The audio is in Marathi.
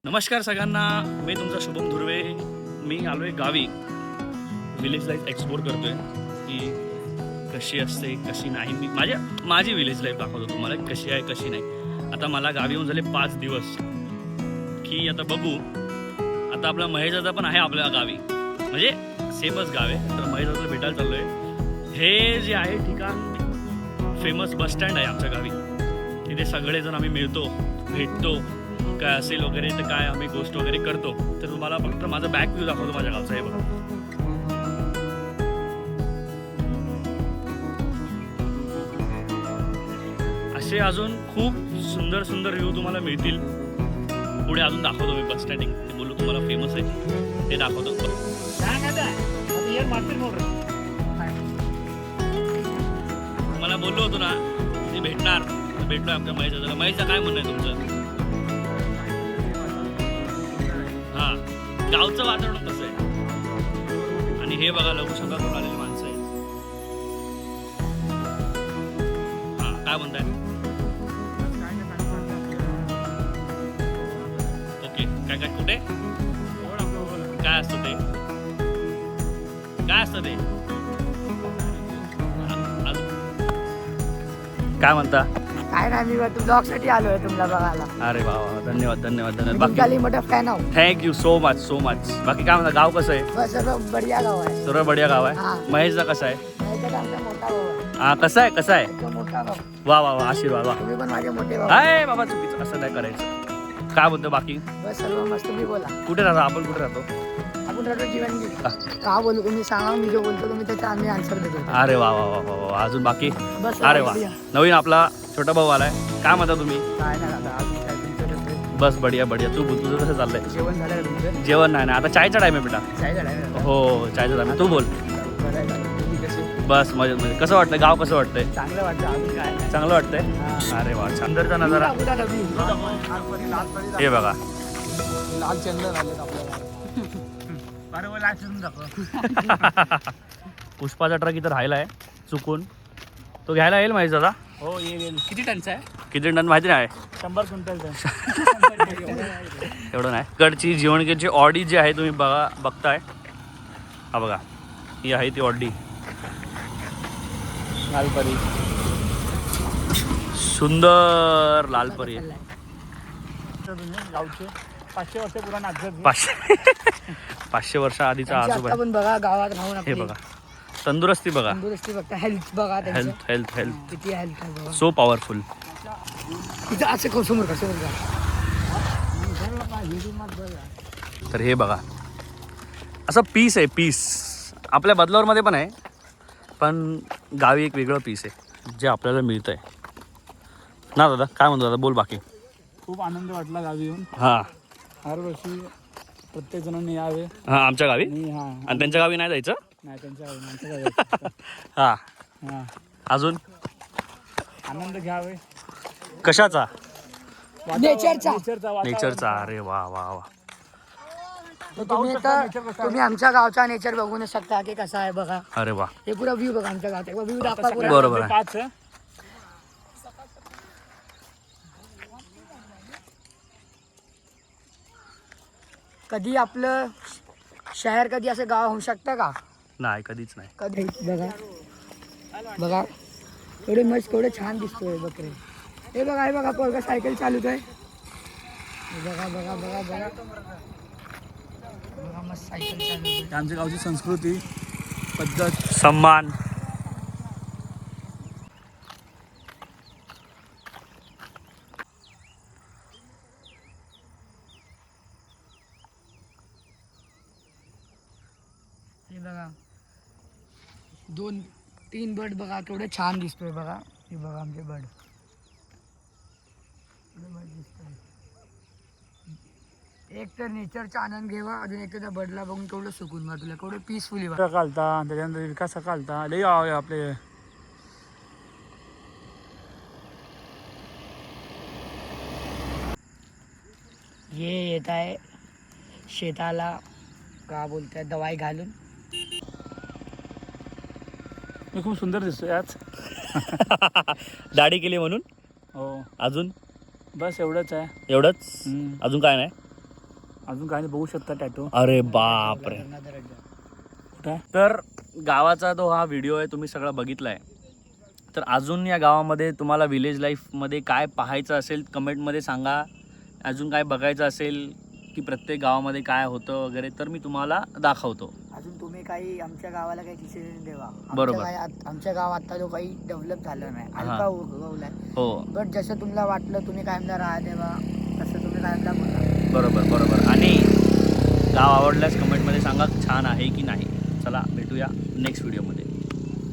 नमस्कार सगळ्यांना, मी तुमचा शुभम धुर्वे. मी आलो आहे गावी. विलेज लाईफ एक्सप्लोर करतो आहे की कशी असते कशी नाही. मी माझी विलेज लाईफ दाखवतो तुम्हाला कशी आहे कशी नाही. आता मला गावी येऊन झाले 5 दिवस की आता बघू. आता आपला महेश दादा पण आहे आपल्या गावी, म्हणजे सेमच गाव आहे. तर महेश दादाला भेटायला चाललो आहे. हे जे आहे ठिकाण फेमस बस स्टँड आहे आमच्या गावी. तिथे सगळेजण आम्ही मिळतो, भेटतो, काय असेल वगैरे तर काय आम्ही गोष्ट वगैरे करतो. तर तुम्हाला फक्त माझा बॅक व्ह्यू दाखवतो माझ्या गावचा. हे बघा, असे अजून खूप सुंदर सुंदर व्ह्यू तुम्हाला मिळतील. पुढे अजून दाखवतो मी बस स्टँडिंग. ते बोललो तुम्हाला फेमस आहे ते दाखवतो. मला बोललो होतो ना ते भेटणार, भेटलो आमच्या महेशला. महेशचं काय म्हणणं आहे तुमचं? हा, गावचं वातावरण कसं आहे. आणि हे बघा लघुशंका करून आलेली माणसं आहेत. हा, काय म्हणताय? ओके, काय काय कुठे काय असतं ते? काय असतं ते? काय म्हणता? काय नाही, मी ब्लॉग साठी आलोय तुम्हाला बघायला. अरे वा, धन्यवाद धन्यवाद धन्यवाद. बाकी मोठा फॅन आहो. Thank you so much so much. बाकी काय म्हणता, गाव कसं आहे? बस सर्व बढिया गाव आहे. सर्व बढिया गाव आहे. हा. महेशचा कसा आहे? माहिती आहे आमचा मोठा भाऊ आहे. हा, कसा आहे कसा आहे? एकदम मोठा भाऊ. वा वा वा, आशीर्वाद वा. तुम्ही पण माझे मोठे भाऊ. अय बाबा, चुकीचं असं नाही करायचं. काय म्हणतो बाकी? बस सर्व मस्त. तुम्ही बोला. कुठे राहतो आपण? कुठे राहतो? आपण राहतो जीवनगिरी. का बोलू तुम्ही सांगा, मी जो बोलतो तुम्ही त्याचा आम्ही आन्सर देतो. अरे वा वा वा वा वा. अजून बाकी? बस अरे वा, बढिया. नवीन आपला छोटा भाऊ आलाय. काय म्हणता तुम्ही? काय नाही आता अजून काय तुमचं कसं? बस बढिया बढिया. तू बोल, तुझं कसं चाललंय? जेवण झालं का तुमचं? जेवण नाही ना, आता चायचा टाइम आहे बेटा. काय झालं? हो, चायचा टाइम आहे. तू बोल. तुम्ही कसे? बस मजेत मजेत. कसं वाटतंय गाव? कसं वाटतंय? चांगलं वाटतं. अजून काय नाही. चांगलं वाटतंय. हा. अरे वा, सुंदरचा नजारा. हे बघा, लाल चंदन आले आपल्याला. पुष्पाचा ट्रक इथं राहिला आहे चुकून. तो घ्यायला येईल माहिती दादा? हो, येईल. किती टनचा आहे? किती टन माहिती नाही. 100 क्विंटलचा. एवढं नाही. कडची जीवनगेची ऑडी जी आहे तुम्ही बघताय. हा बघा, ही आहे ती ऑडी. लालपरी. सुंदर लालपरी आहे. गावचे 500 वर्ष पुराण आजच. 500 वर्ष आधीचा आजोबा आहे. पण बघा गावात राहून हे आपली बघा, तंदुरुस्ती बघा, तंदुरुस्ती बघता. हेल्थ बघा त्यांचं. हेल्थ हेल्थ हेल्थ किती हेल्थ आहे बघा. So powerful. इथं असं समोर का समोर का. तर हे बघा, असं पीस आहे. पीस आपल्या बदलावरमध्ये पण आहे, पण गावी एक वेगळं पीस आहे जे आपल्याला मिळतं आहे ना दादा. काय म्हणतो दादा? बोल बाकी. खूप आनंद वाटला गावी येऊन. हां हर वर्षी प्रत्येक जणांनी यावे. हां, आमच्या गावी. आणि हा आणि त्यांच्या गावी नाही जायचं. नाही त्यांच्या गावी, आमच्या गावी. हां, हा, अजून आनंद घ्यावे. कशाचा? नेचरचा. नेचरचा. अरे वा वा वा. तुम्ही आमच्या गावचा नेचर बघू शकता की कसा आहे बघा. अरे वा, हे पुरा व्ह्यू बघा आमच्या गावात. व्ह्यू दाखवा पुरा. बरोबर आहे. कधी आपलं शहर कधी असं गाव होऊ शकतं का? नाही, कधीच नाही. कधी बघा बघा एवढे मस्त, एवढे छान दिसतोय बकरे. हे बघा, हे बघा पोरगा सायकल चालवत आहे. बघा बघा बघा बघा बघा, मस्त सायकल चालवतोय. आमच्या गावची संस्कृती, पद्धत, सम्मान. हे बघा 2-3 बर्ड बघा केवढे छान दिसतोय बघा. हे बघा आमचे बर्ड दिसतोय. एक तर नेचरचा आनंद घ्यावा, अजून एक तर त्या बर्डला बघून केवढं सुकून वाटलं, केवढं पीसफुली वाटलं. कालता त्याच्यानंतर विकास कालता लई आपले. हे येत आहे शेताला का बोलताय दवाई घालून. मी खूप सुंदर दिसतोय आज. दाढी केली म्हणून. हो अजून बस एवढंच आहे. एवढंच. हम्म. अजून काय नाही. अजून काय नाही, बघू शकता टॅटू. अरे बापरे. कुठं आहे? तर गावाचा तो हा व्हिडिओ आहे, तुम्ही सगळं बघितला आहे. तर अजून या गावामध्ये तुम्हाला विलेज लाईफमध्ये काय पाहायचं असेल कमेंटमध्ये सांगा. अजून काय बघायचं असेल की प्रत्येक गावामध्ये काय होतं वगैरे, तर मी तुम्हाला दाखवतो. अजून तुम्ही काही आमच्या गावाला काही डिसिजन देवा. बरोबर. आमच्या गाव आता जो काही डेव्हलप झालं नाही, हा. हलका उगवलाय. हो, बट जसं तुम्हाला वाटलं तुम्ही कायमला राहा देवा, तसं तुम्ही कायमला बोला. बरोबर बरोबर. आणि गाव आवडल्यास कमेंटमध्ये सांगा छान आहे की नाही. चला भेटूया नेक्स्ट व्हिडिओमध्ये.